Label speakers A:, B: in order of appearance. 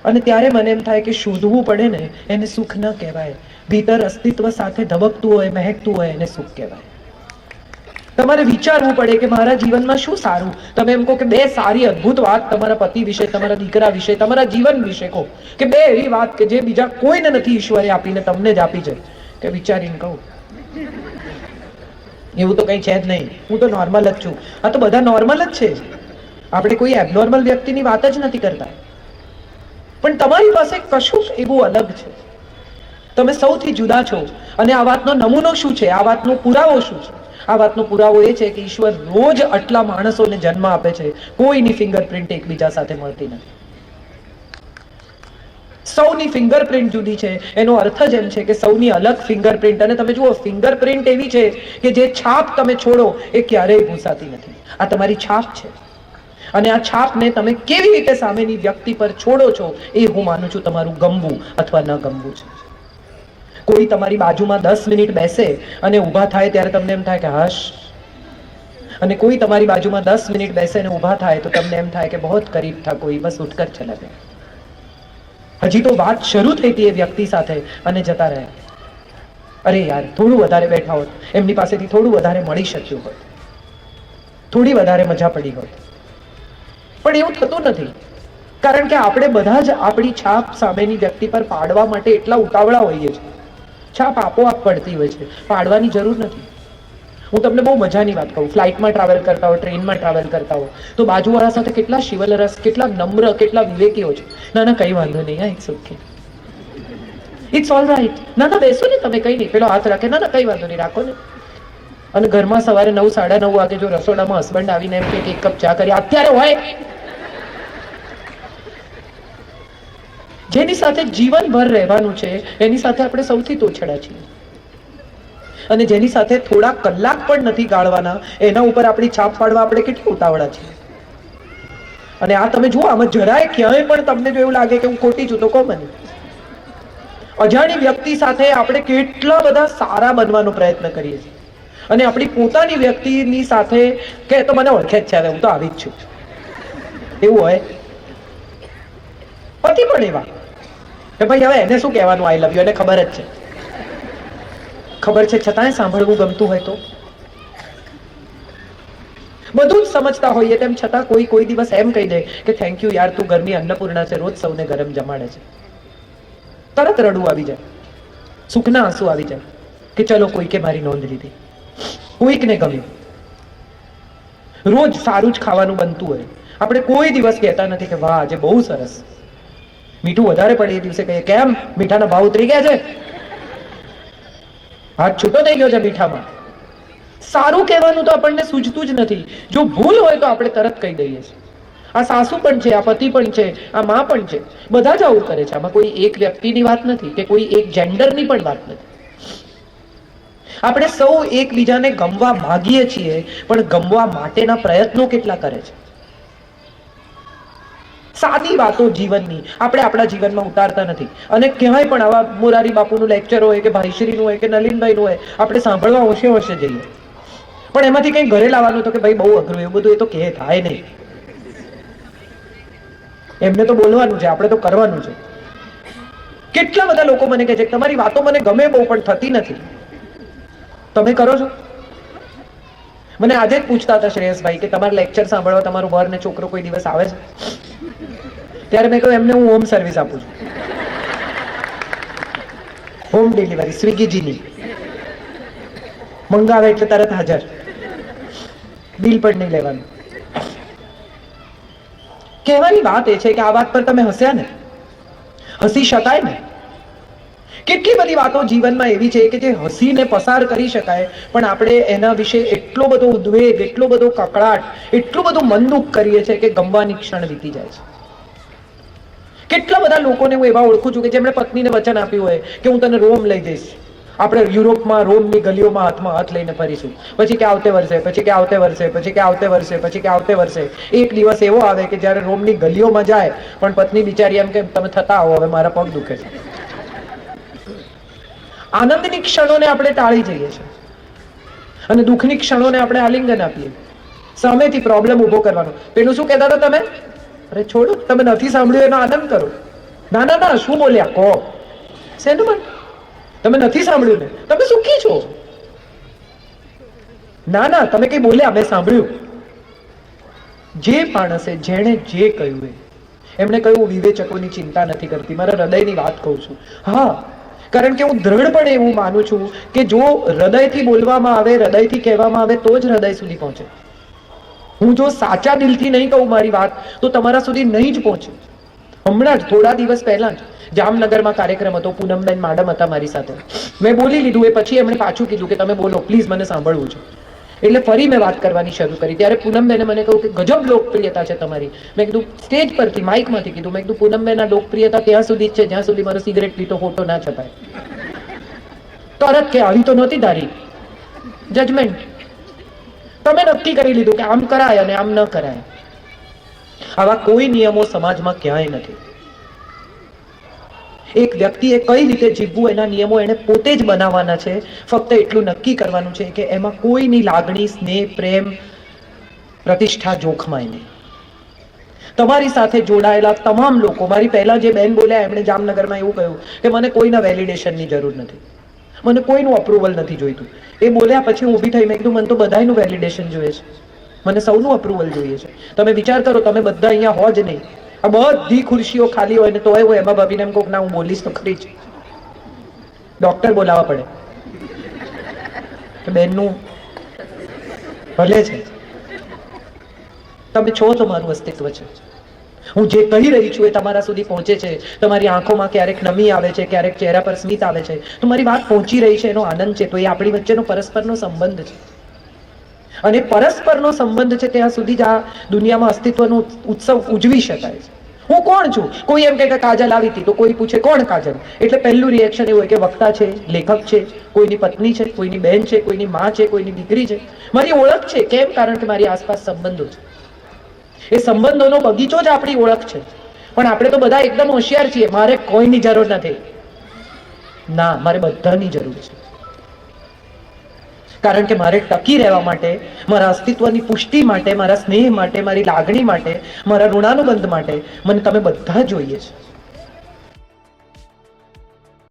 A: અને ત્યારે મને એમ થાય કે શોધવું પડે ને એને સુખ ન કહેવાય. ભીતર અસ્તિત્વ સાથે ધબકતું હોય, મહેકતું હોય એને સુખ કહેવાય. તમારે વિચારવું પડે કે મારા જીવનમાં શું સારું. તમે એમ કહો કે બે સારી અદ્ભુત વાત તમારા પતિ વિશે, તમારા દીકરા વિશે, તમારા જીવન વિશે કહો કે બે એવી વાત કે જે બીજા કોઈને નથી ઈશ્વરે આપીને તમને જ આપી છે, કે વિચારીને કહું એવું તો કઈ છે જ નહીં. હું તો નોર્મલ જ છું. આ તો બધા નોર્મલ જ છે. આપણે કોઈ એબનોર્મલ વ્યક્તિની વાત જ નથી કરતા. પણ તમારી પાસે કશું એવું અલગ છે. તમે સૌથી જુદા છો. અને આ વાતનો નમૂનો શું છે? આ વાતનો પુરાવો શું છે? આ વાતનો પુરાવો એ છે કે ઈશ્વર રોજ આટલા માણસોને જન્મ આપે છે, કોઈની ફિંગરપ્રિન્ટ એકબીજા સાથે મળતી નથી. સૌની ફિંગરપ્રિન્ટ જુદી છે. એનો અર્થ જ એમ છે કે સૌની અલગ ફિંગરપ્રિન્ટ. અને તમે જુઓ, ફિંગરપ્રિન્ટ એવી છે કે જે છાપ તમે છોડો એ ક્યારેય ભૂસાતી નથી. આ તમારી છાપ છે. અને આ છાપને તમે કેવી રીતે સામેની વ્યક્તિ પર છોડો છો એ હું માનું છું તમારું ગમવું અથવા ન ગમવું છે. કોઈ તમારી બાજુમાં 10 મિનિટ બેસે અને ઊભા થાય ત્યારે તમને એમ થાય કે હશ, અને કોઈ તમારી બાજુમાં 10 મિનિટ બેસે અને ઊભા થાય તો તમને એમ થાય કે બહુત કરીબ થા કોઈ, બસ ઉઠકર ચલા ગયા. હજી તો વાત શરૂ થઈ હતી એ વ્યક્તિ સાથે અને જતા રહ્યા. અરે યાર, થોડું વધારે બેઠા હોત, એમની પાસેથી થોડું વધારે મળી શક્યું હોત, થોડી વધારે મજા પડી હોત. પણ એવું થતું નથી. કારણ કે આપણે બધા જ આપણી છાપ સામેની વ્યક્તિ પર પાડવા માટે એટલા ઉતાવળા હોઈએ છીએ. છાપ આપોઆપ પડતી હોય છે, પાડવાની જરૂર નથી. હું તમને બહુ મજાની વાત કહું. ફ્લાઇટમાં ટ્રાવેલ કરતા હો, ટ્રેનમાં ટ્રાવેલ કરતા હો, તો બાજુવાળા સાથે કેટલા શિવલરસ, કેટલા નમ્ર, કેટલા વિવેકીઓ છે. ના ના, કઈ વાંધો નહીં, it's okay, it's all right. ના ના, બેસો ને તમે, કઈ નહીં. પેલો હાથ રાખે, ના ના કઈ વાંધો નહીં, રાખો ને. અને ઘરમાં સવારે 9, 9:30 વાગે જો રસોડામાં હસબન્ડ આવીને એમ કે એક કપ ચા કરી અત્યારે હોય, જેની સાથે જીવનભર રહેવાનું છે એની સાથે આપણે સૌથી તોછડા છીએ. અને જેની સાથે થોડા કલાક પણ નથી ગાળવાના એના ઉપર આપણી છાપ પાડવા આપણે કેટલી ઉતાવળા છીએ. અને આ તમે જુઓ, આમાં જરાય ક્યાંય પણ તમને જો એવું લાગે કે હું ખોટી છું તો કહો મને. અજાણી વ્યક્તિ સાથે આપણે કેટલા બધા સારા બનવાનો પ્રયત્ન કરીએ છીએ, અને આપણી પોતાની વ્યક્તિની સાથે કે તો મને ઓળખે જ છે, હું તો આવી જ છું, એવું હોય. પતિ પણ એવા કે ભાઈ હવે એને શું કહેવાનું આઈ લવ યુ, એને ખબર જ છે, ખબર છે છતાંય સાંભળવું ગમતું હોય તો. બધું જ સમજતા હોઈએ તેમ છતાં કોઈ દિવસ એમ કહી દે કે થેન્ક યુ યાર, તું ઘરની અન્નપૂર્ણા છે, રોજ સૌને ગરમ જમાડે છે. તરત રડવું આવી જાય, સુખના આંસુ આવી જાય કે ચલો કોઈકે મારી નોંધ લીધી, કોઈકને ગમ્યું. રોજ સારું જ ખાવાનું બનતું હોય, આપણે કોઈ દિવસ કહેતા નથી કે વાહ આજે બહુ સરસ. મીઠું વધારે પડે એ દિવસે કહીએ કેમ, મીઠાના ભાવ ઉતરી ગયા છે, હાથ છૂટો થઈ ગયો છે મીઠામાં. સારું કહેવાનું તો આપણને સૂઝતું જ નથી. જો ભૂલ હોય તો આપણે તરત કહી દઈએ છીએ. આ સાસુ પણ છે, આ પતિ પણ છે, આ માં પણ છે, બધા જ આવું કરે છે. આમાં કોઈ એક વ્યક્તિની વાત નથી કે કોઈ એક જેન્ડરની પણ વાત નથી. આપણે સૌ એકબીજાને ગમવા માંગીએ છીએ, પણ ગમવા માટેના પ્રયત્નો કેટલા કરે છે. સાદી વાતો જીવનની આપણે આપણા જીવનમાં ઉતારતા નથી. અને કહેવાય પણ આવા મોરારી બાપુનું લેક્ચર હોય કે ભાઈશ્રીનું હોય કે નલિનભાઈનું હોય, આપણે સાંભળવા હોશે હોશે જઈએ, પણ એમાંથી કંઈ ઘરે લાવવાનું તો કે ભાઈ બહુ અઘરું, એવું બધું એ તો કહે થાય નહીં. એમને તો બોલવાનું છે, આપણે તો કરવાનું છે. કેટલા બધા લોકો મને કહે છે તમારી વાતો મને ગમે બહુ, પણ થતી નથી. તમે કરો છો? મને આજે જ પૂછતા હતા શ્રેયસભાઈ કે તમારા લેક્ચર સાંભળવા તમારું વર ને છોકરો કોઈ દિવસ આવે છે? ત્યારે મેં કહ્યું એમને હું હોમ સર્વિસ આપું છું, હોમ ડિલિવરી, સ્વિગીજીની. મંગાવે એટલે તરત હાજર, બિલ પણ નહીં લેવાનું. કહેવાની વાત એ છે કે આ વાત પર તમે હસ્યા ને, હસી શકાય ને. કેટલી બધી વાતો જીવનમાં એવી છે કે જે હસીને પસાર કરી શકાય, પણ આપણે એના વિશે એટલો બધો ઉદ્વેગ, એટલો બધો કકળાટ, એટલું બધું મન દુઃખ કરીએ છીએ કે ગમવાની ક્ષણ વીતી જાય છે. કેટલા બધા લોકોને હું એવા ઓળખું છું કે જેમણે પત્નીને વચન આપ્યું હોય કે હું તને રોમ લઈ જઈશ, આપણે યુરોપમાં રોમની ગલીઓમાં હાથમાં હાથ લઈને ફરીશું, પછી કે આવતે વર્ષે, પછી કે આવતે વર્ષે, પછી કે આવતે વર્ષે, પછી કે આવતે વર્ષે. એક દિવસ એવો આવે કે જ્યારે રોમની ગલીઓમાં જાય પણ પત્ની બિચારી એમ કે તમે થતા આવો, હવે મારા પગ દુખે છે. આનંદની ક્ષણોને આપણે ટાળી જઈએ છીએ અને દુઃખની ક્ષણોને આપણે આલિંગન આપીએ. સામેથી પ્રોબ્લેમ ઉભો કરવાનો. પેલું શું કહેતા હતા તમે? અરે છોડો, તમે નથી સાંભળ્યું એનો આનંદ કરો. ના ના ના, શું બોલ્યા કહો? શેનું મન? તમે નથી સાંભળ્યું ને? તમે સુખી છો? ના ના, તમે કઈ બોલ્યા, મેં સાંભળ્યું. જે માણસે જેણે જે કહ્યું એમણે કહ્યું વિવેચકોની ચિંતા નથી કરતી, મારા હૃદયની વાત કહું છું. હા, કારણ કે હું દ્રઢપણે એવું માનું છું કે જો હૃદયથી બોલવામાં આવે, હૃદયથી કહેવામાં આવે તો જ હૃદય સુધી પહોંચે. હું જો સાચા દિલથી નહીં કહું મારી વાત તો તમારા સુધી નહીં જ પહોંચે. હમણાં જ થોડા દિવસ પહેલા જ જામનગરમાં કાર્યક્રમ હતો, પૂનમબેન માડમ હતા મારી સાથે. મેં બોલી લીધું, એ પછી એમણે પાછું કીધું કે તમે બોલો પ્લીઝ, મને સાંભળવું છે. એટલે ફરી મેં વાત કરવાની શરૂ કરી. ત્યારે પૂનમબેને મને કહ્યું કે ગજબ લોકપ્રિયતા છે તમારી. મેં કીધું સ્ટેજ પરથી, માઇકમાંથી કીધું. મેં કીધું પૂનમબેનના લોકપ્રિયતા ત્યાં સુધી જ છે જ્યાં સુધી મારો સિગરેટ પીતો ફોટો ના છપાય. તરત કે આવી તો નહોતી તારી જજમેન્ટ. તમે નક્કી કરી લીધું કે આમ કરાય અને આમ ન કરાય. આવા કોઈ નિયમો સમાજમાં ક્યાંય નથી. એક વ્યક્તિએ કઈ રીતે જીવવું એના નિયમો એને પોતે જ બનાવવાના છે. ફક્ત એટલું નક્કી કરવાનું છે કે એમાં કોઈની લાગણી, સ્નેહ, પ્રેમ, પ્રતિષ્ઠા જોખમાય નહીં. તમારી સાથે જોડાયેલા તમામ લોકો, મારી પહેલા જે બેન બોલ્યા એમણે જામનગરમાં એવું કહ્યું કે મને કોઈના વેલિડેશનની જરૂર નથી, મને કોઈનું અપ્રુવલ નથી જોઈતું. એ બોલ્યા પછી હું ઊભી થઈ, મેં કીધું મને તો બધાનું વેલિડેશન જોઈએ છે, મને સૌનું અપ્રુવલ જોઈએ છે. તમે વિચાર કરો, તમે બધા અહીંયા હો જ નહીં, આ બધી ખુરશીઓ ખાલી હોય ને તોય હું એમાં ભાભીને એમ કહું ના હું બોલીશ તો ખરી જ. ડોક્ટર બોલાવવા પડે કે બેનનું ભલે છે, તમે છો તો મારું અસ્તિત્વ છે. હું જે કહી રહી છું એ તમારા સુધી પહોંચે છે. તમારી આંખોમાં ક્યારેક નમી આવે છે, ક્યારેક ચહેરા પર સ્મિત આવે છે, તો મારી વાત પહોંચી રહી છે, એનો આનંદ છે. તો એ આપણી વચ્ચેનો પરસ્પરનો સંબંધ છે. અને પરસ્પરનો સંબંધ છે ત્યાં સુધી જ આ દુનિયામાં અસ્તિત્વનો ઉત્સવ ઉજવી શકાય છે. હું કોણ છું? કોઈ એમ કે કાજલ આવી હતી તો કોઈ પૂછે કોણ કાજલ, એટલે પહેલું રિએક્શન એવું હોય કે વક્તા છે, લેખક છે, કોઈની પત્ની છે, કોઈની બહેન છે, કોઈની માં છે, કોઈની દીકરી છે. મારી ઓળખ છે. કેમ? કારણ કે મારી આસપાસ સંબંધો છે. એ સંબંધોનો બગીચો જ આપણી ઓળખ છે. પણ આપણે તો બધા એકદમ હોશિયાર છીએ, મારે કોઈની જરૂર નથી. ના, મારે બધાની જરૂર છે. કારણ કે મારે ટકી રહેવા માટે, મારા અસ્તિત્વની પુષ્ટિ માટે, મારા સ્નેહ માટે, મારી લાગણી માટે, મારા ઋણાનુબંધ માટે મને તમે બધા જોઈએ છે.